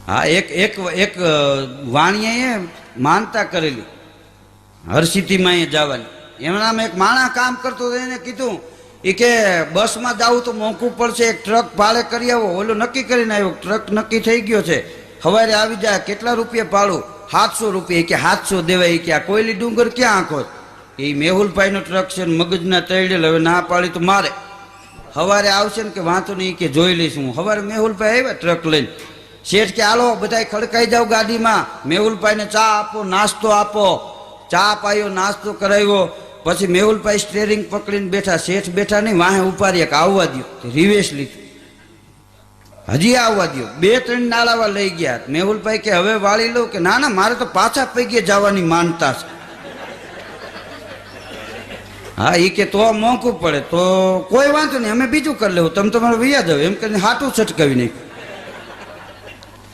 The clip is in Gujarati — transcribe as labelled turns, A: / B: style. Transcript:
A: હા, એક એક એક વાણિયાએ માનતા કરેલી હરસિદ્ધિમાં અહીંયા જવાની. એમનામાં એક માણસ કામ કરતો હતો, એને કીધું એ કે બસમાં જાવું તો મોંઘું પડશે, એક ટ્રક ભાડે કરી આવો. ઓલો નક્કી કરીને આવ્યો, ટ્રક નક્કી થઈ ગયો છે, સવારે આવી જાય. કેટલા રૂપિયા ભાડું? 700 રૂપિયા. કે 700 દેવાય. કે આ કોયલી ડુંગર ક્યાં આંખો? એ મેહુલભાઈનો ટ્રક છે, મગજના તૈડેલ. હવે ના પાડી તો મારે. સવારે આવશે ને કે વાંધો નહીં, કે જોઈ લઈશ હું. સવારે મેહુલભાઈ આવ્યા ટ્રક લઈને. શેઠ કે હાલો બધા ખડકાઈ જાવ ગાડીમાં, મેહુલભાઈને ચા આપો, નાસ્તો આપો. ચા પાયો, નાસ્તો કરાવ્યો. પછી મેહુલભાઈ સ્ટેરિંગ પકડીને બેઠા. શેઠ બેઠા નહીં, વાહે ઉપાડ્યા કે આવવા દો. રિવેશ લીધું, હજી આવવા દો. 2-3 નાળાવા લઈ ગયા. મેહુલભાઈ કે હવે વાળી લઉં? કે ના ના, મારે તો પાછા પૈકી જવાની માનતા છે. હા, એ કે તો મોંઘું પડે તો કોઈ વાંધો નહીં, અમે બીજું કરી લેવું, તમે તમારે વૈયા જાવ. એમ કરીને હાટું છટકાવી નાખ્યું.